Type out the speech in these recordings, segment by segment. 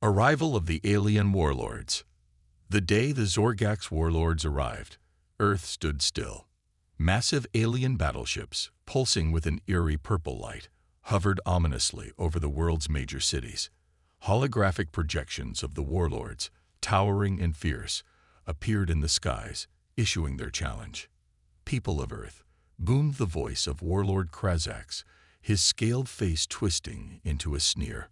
Arrival of the alien warlords. The day the Zorgax warlords arrived, Earth stood still. Massive alien battleships, pulsing with an eerie purple light, hovered ominously over the world's major cities. Holographic projections of the warlords, towering and fierce, appeared in the skies, issuing their challenge. People of Earth, boomed the voice of Warlord Krazax, his scaled face twisting into a sneer.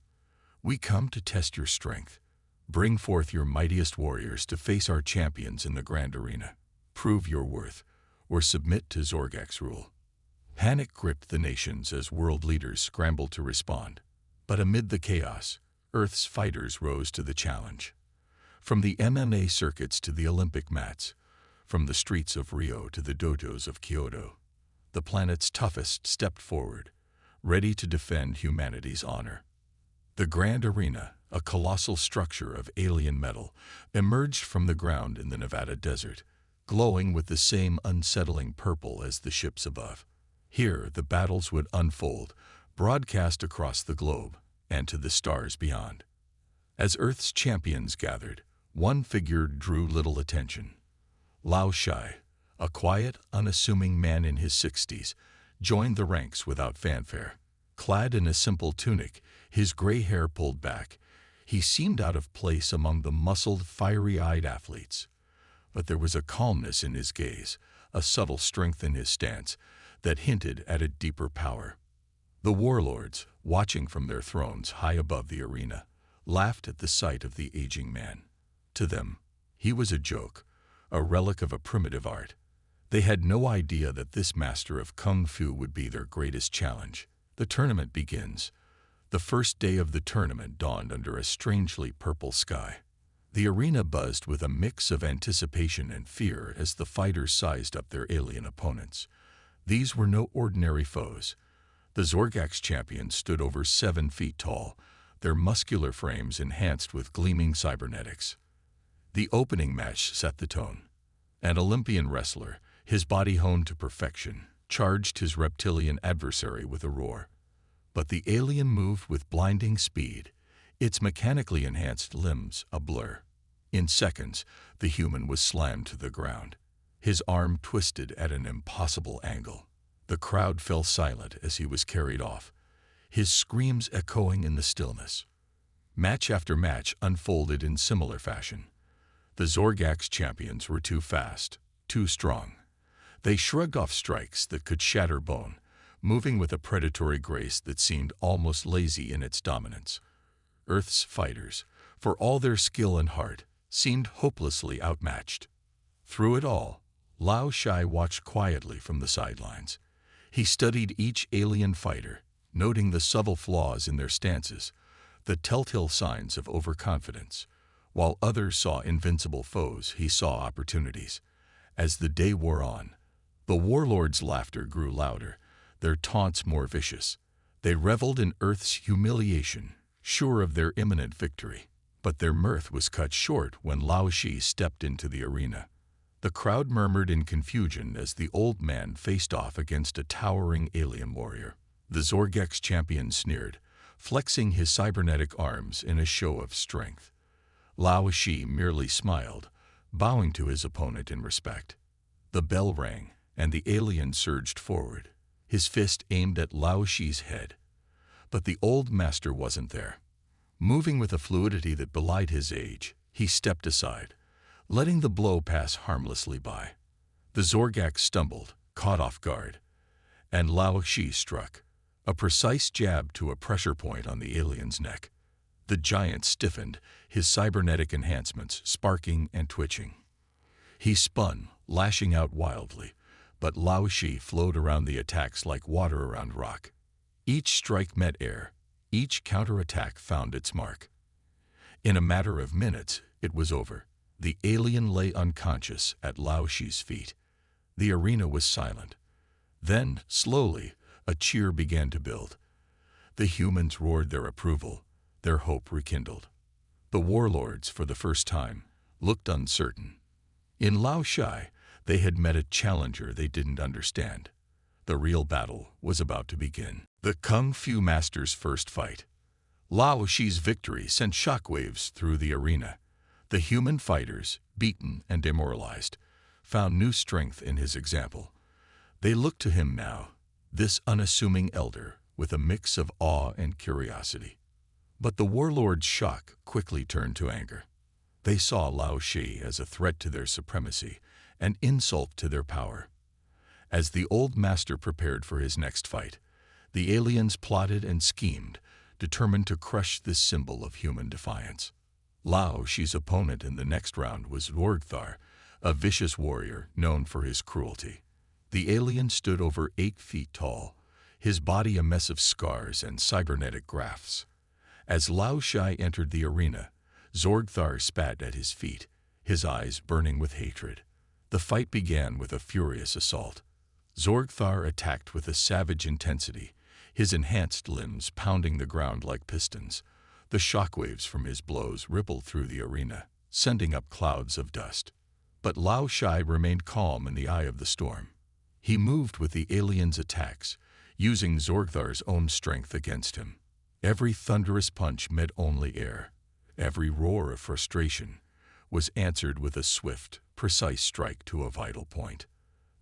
We come to test your strength. Bring forth your mightiest warriors to face our champions in the grand arena. Prove your worth, or submit to Zorgax rule. Panic gripped the nations as world leaders scrambled to respond. But amid the chaos, Earth's fighters rose to the challenge. From the MMA circuits to the Olympic mats, from the streets of Rio to the dojos of Kyoto, the planet's toughest stepped forward, ready to defend humanity's honor. The grand arena, a colossal structure of alien metal, emerged from the ground in the Nevada desert, glowing with the same unsettling purple as the ships above. Here, the battles would unfold, broadcast across the globe and to the stars beyond. As Earth's champions gathered, one figure drew little attention. Lao Shai, a quiet, unassuming man in his 60s, joined the ranks without fanfare. Clad in a simple tunic, his gray hair pulled back, he seemed out of place among the muscled, fiery-eyed athletes. But there was a calmness in his gaze, a subtle strength in his stance, that hinted at a deeper power. The warlords, watching from their thrones high above the arena, laughed at the sight of the aging man. To them, he was a joke, a relic of a primitive art. They had no idea that this master of kung fu would be their greatest challenge. The tournament begins. The first day of the tournament dawned under a strangely purple sky. The arena buzzed with a mix of anticipation and fear as the fighters sized up their alien opponents. These were no ordinary foes. The Zorgax champions stood over 7 feet tall, their muscular frames enhanced with gleaming cybernetics. The opening match set the tone. An Olympian wrestler, his body honed to perfection, charged his reptilian adversary with a roar. But the alien moved with blinding speed, its mechanically enhanced limbs a blur. In seconds, the human was slammed to the ground. His arm twisted at an impossible angle. The crowd fell silent as he was carried off, his screams echoing in the stillness. Match after match unfolded in similar fashion. The Zorgax champions were too fast, too strong. They shrugged off strikes that could shatter bone, moving with a predatory grace that seemed almost lazy in its dominance. Earth's fighters, for all their skill and heart, seemed hopelessly outmatched. Through it all, Lao Shai watched quietly from the sidelines. He studied each alien fighter, noting the subtle flaws in their stances, the telltale signs of overconfidence. While others saw invincible foes, he saw opportunities. As the day wore on, the warlords' laughter grew louder, their taunts more vicious. They reveled in Earth's humiliation, sure of their imminent victory. But their mirth was cut short when Lao Shi stepped into the arena. The crowd murmured in confusion as the old man faced off against a towering alien warrior. The Zorgax champion sneered, flexing his cybernetic arms in a show of strength. Lao Shi merely smiled, bowing to his opponent in respect. The bell rang, and the alien surged forward, his fist aimed at Lao Shi's head. But the old master wasn't there. Moving with a fluidity that belied his age, he stepped aside, letting the blow pass harmlessly by. The Zorgax stumbled, caught off guard, and Lao Shi struck, a precise jab to a pressure point on the alien's neck. The giant stiffened, his cybernetic enhancements sparking and twitching. He spun, lashing out wildly, but Lao Shi flowed around the attacks like water around rock. Each strike met air, each counterattack found its mark. In a matter of minutes, it was over. The alien lay unconscious at Lao Shi's feet. The arena was silent. Then, slowly, a cheer began to build. The humans roared their approval, their hope rekindled. The warlords, for the first time, looked uncertain. In Lao Shai, they had met a challenger they didn't understand. The real battle was about to begin. The Kung Fu Master's first fight. Lao Shi's victory sent shockwaves through the arena. The human fighters, beaten and demoralized, found new strength in his example. They looked to him now, this unassuming elder, with a mix of awe and curiosity. But the warlords' shock quickly turned to anger. They saw Lao Shi as a threat to their supremacy, an insult to their power. As the old master prepared for his next fight, the aliens plotted and schemed, determined to crush this symbol of human defiance. Lao Shi's opponent in the next round was Zorgthar, a vicious warrior known for his cruelty. The alien stood over 8 feet tall, his body a mess of scars and cybernetic grafts. As Lao Shi entered the arena, Zorgthar spat at his feet, his eyes burning with hatred. The fight began with a furious assault. Zorgthar attacked with a savage intensity, his enhanced limbs pounding the ground like pistons. The shockwaves from his blows rippled through the arena, sending up clouds of dust. But Lao Shi remained calm in the eye of the storm. He moved with the alien's attacks, using Zorgthar's own strength against him. Every thunderous punch met only air. Every roar of frustration was answered with a swift, precise strike to a vital point.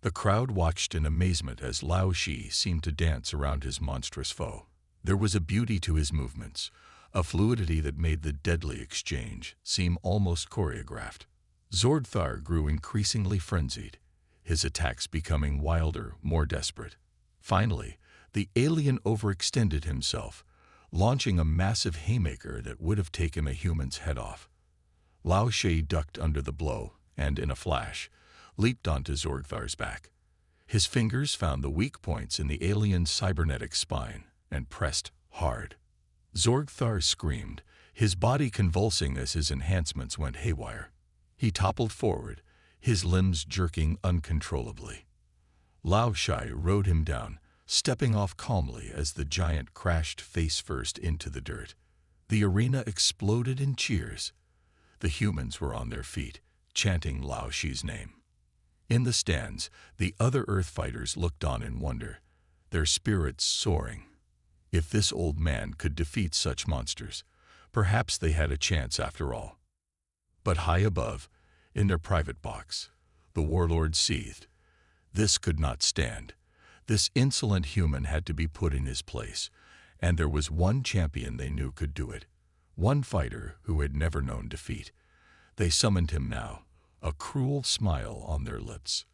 The crowd watched in amazement as Lao Shi seemed to dance around his monstrous foe. There was a beauty to his movements, a fluidity that made the deadly exchange seem almost choreographed. Zorgthar grew increasingly frenzied, his attacks becoming wilder, more desperate. Finally, the alien overextended himself, launching a massive haymaker that would have taken a human's head off. Lao Shi ducked under the blow and, in a flash, leaped onto Zorgthar's back. His fingers found the weak points in the alien's cybernetic spine and pressed hard. Zorgthar screamed, his body convulsing as his enhancements went haywire. He toppled forward, his limbs jerking uncontrollably. Lao Shi rode him down, stepping off calmly as the giant crashed face-first into the dirt. The arena exploded in cheers. The humans were on their feet, chanting Lao Shi's name. In the stands, the other Earth fighters looked on in wonder, their spirits soaring. If this old man could defeat such monsters, perhaps they had a chance after all. But high above, in their private box, the warlords seethed. This could not stand. This insolent human had to be put in his place, and there was one champion they knew could do it, one fighter who had never known defeat. They summoned him now, a cruel smile on their lips.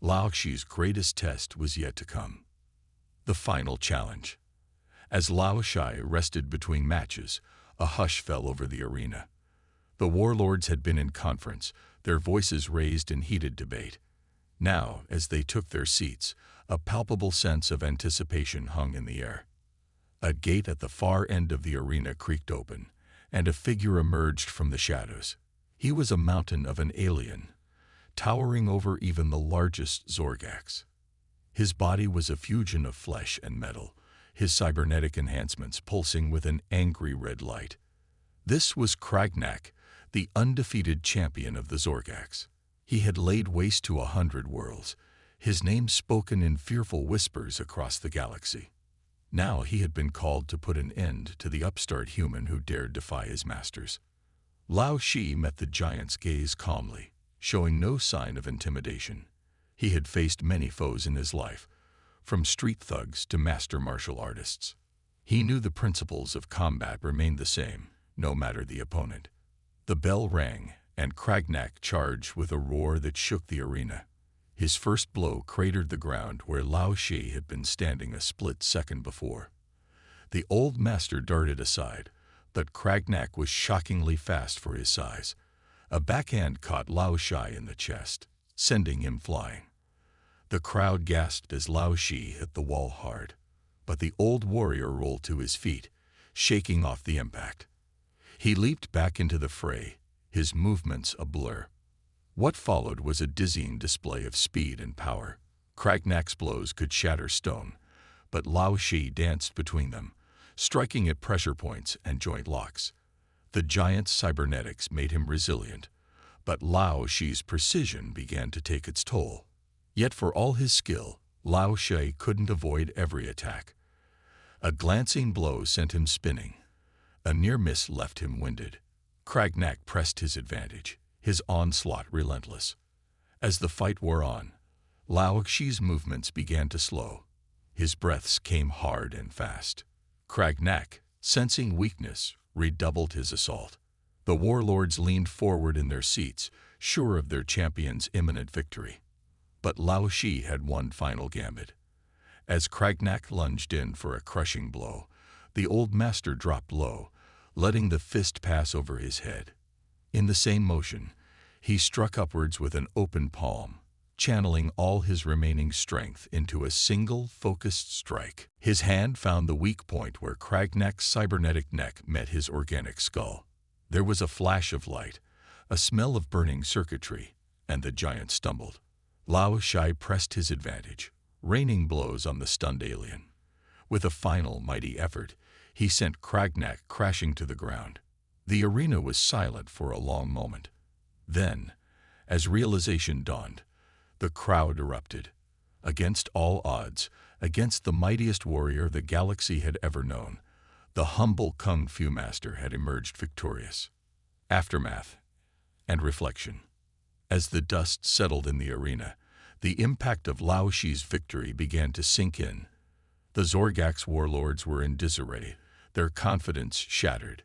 Lao Shi's greatest test was yet to come. The final challenge. As Lao Shi rested between matches, a hush fell over the arena. The warlords had been in conference, their voices raised in heated debate. Now, as they took their seats, a palpable sense of anticipation hung in the air. A gate at the far end of the arena creaked open, and a figure emerged from the shadows. He was a mountain of an alien, towering over even the largest Zorgax. His body was a fusion of flesh and metal, his cybernetic enhancements pulsing with an angry red light. This was Kragnak, the undefeated champion of the Zorgax. He had laid waste to 100 worlds, his name spoken in fearful whispers across the galaxy. Now he had been called to put an end to the upstart human who dared defy his masters. Lao Shi met the giant's gaze calmly, showing no sign of intimidation. He had faced many foes in his life, from street thugs to master martial artists. He knew the principles of combat remained the same, no matter the opponent. The bell rang, and Kragnak charged with a roar that shook the arena. His first blow cratered the ground where Lao Shi had been standing a split second before. The old master darted aside, but Kragnak was shockingly fast for his size. A backhand caught Lao Shi in the chest, sending him flying. The crowd gasped as Lao Shi hit the wall hard, but the old warrior rolled to his feet, shaking off the impact. He leaped back into the fray, his movements a blur. What followed was a dizzying display of speed and power. Kragnak's blows could shatter stone, but Lao Shi danced between them, striking at pressure points and joint locks. The giant's cybernetics made him resilient, but Lao Shi's precision began to take its toll. Yet for all his skill, Lao Shi couldn't avoid every attack. A glancing blow sent him spinning. A near miss left him winded. Cragnac pressed his advantage, his onslaught relentless. As the fight wore on, Lao Xi's movements began to slow. His breaths came hard and fast. Cragnac, sensing weakness, redoubled his assault. The warlords leaned forward in their seats, sure of their champion's imminent victory. But Lao Xi had one final gambit. As Cragnac lunged in for a crushing blow, the old master dropped low, letting the fist pass over his head. In the same motion, he struck upwards with an open palm, channeling all his remaining strength into a single focused strike. His hand found the weak point where Cragnac's cybernetic neck met his organic skull. There was a flash of light, a smell of burning circuitry, and the giant stumbled. Lao Xi pressed his advantage, raining blows on the stunned alien. With a final mighty effort, he sent Cragnac crashing to the ground. The arena was silent for a long moment. Then, as realization dawned, the crowd erupted. Against all odds, against the mightiest warrior the galaxy had ever known, the humble Kung Fu master had emerged victorious. Aftermath and reflection. As the dust settled in the arena, the impact of Lao Xi's victory began to sink in. The Zorgax warlords were in disarray, their confidence shattered.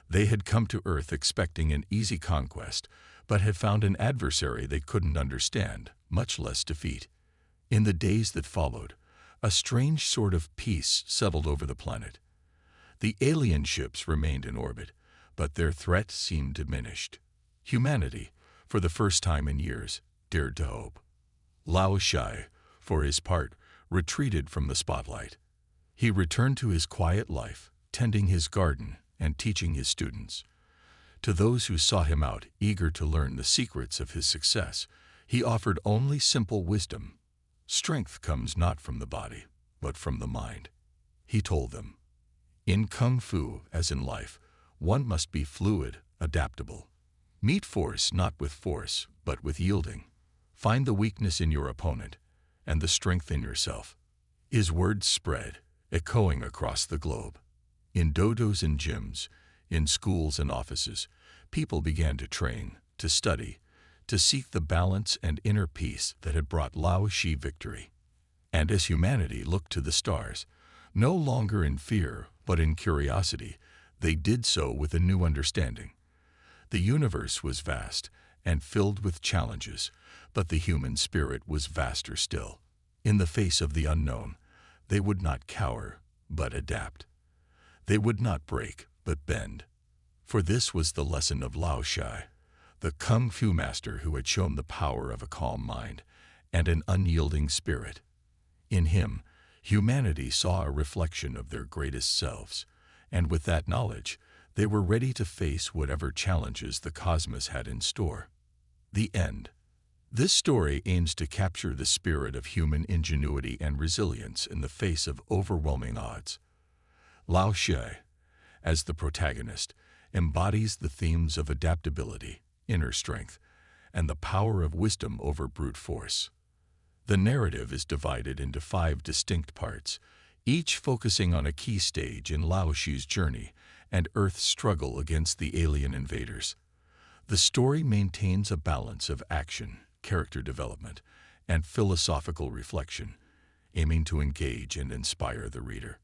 They had come to Earth expecting an easy conquest, but had found an adversary they couldn't understand, much less defeat. In the days that followed, a strange sort of peace settled over the planet. The alien ships remained in orbit, but their threat seemed diminished. Humanity, for the first time in years, dared to hope. Lao Xi, for his part, retreated from the spotlight. He returned to his quiet life, tending his garden and teaching his students. To those who sought him out, eager to learn the secrets of his success, he offered only simple wisdom. Strength comes not from the body, but from the mind. He told them, in Kung Fu, as in life, one must be fluid, adaptable. Meet force not with force, but with yielding. Find the weakness in your opponent and the strength in yourself. His words spread, echoing across the globe. In dodos and gyms, in schools and offices, people began to train, to study, to seek the balance and inner peace that had brought Lao Xi victory. And as humanity looked to the stars, no longer in fear but in curiosity, they did so with a new understanding. The universe was vast and filled with challenges, but the human spirit was vaster still. In the face of the unknown, they would not cower, but adapt. They would not break, but bend. For this was the lesson of Lao Xi, the Kung Fu master who had shown the power of a calm mind and an unyielding spirit. In him, humanity saw a reflection of their greatest selves, and with that knowledge, they were ready to face whatever challenges the cosmos had in store. The end. This story aims to capture the spirit of human ingenuity and resilience in the face of overwhelming odds. Lao Xi, as the protagonist, embodies the themes of adaptability, inner strength, and the power of wisdom over brute force. The narrative is divided into 5 distinct parts, each focusing on a key stage in Lao Xi's journey and Earth's struggle against the alien invaders. The story maintains a balance of action, character development, and philosophical reflection, aiming to engage and inspire the reader.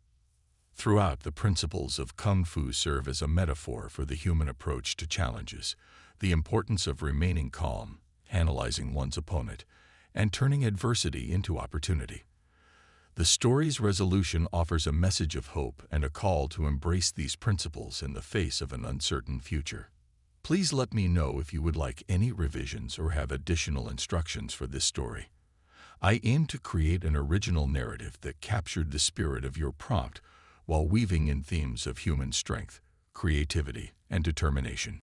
Throughout, the principles of Kung Fu serve as a metaphor for the human approach to challenges, the importance of remaining calm, analyzing one's opponent, and turning adversity into opportunity. The story's resolution offers a message of hope and a call to embrace these principles in the face of an uncertain future. Please let me know if you would like any revisions or have additional instructions for this story. I aim to create an original narrative that captured the spirit of your prompt while weaving in themes of human strength, creativity, and determination.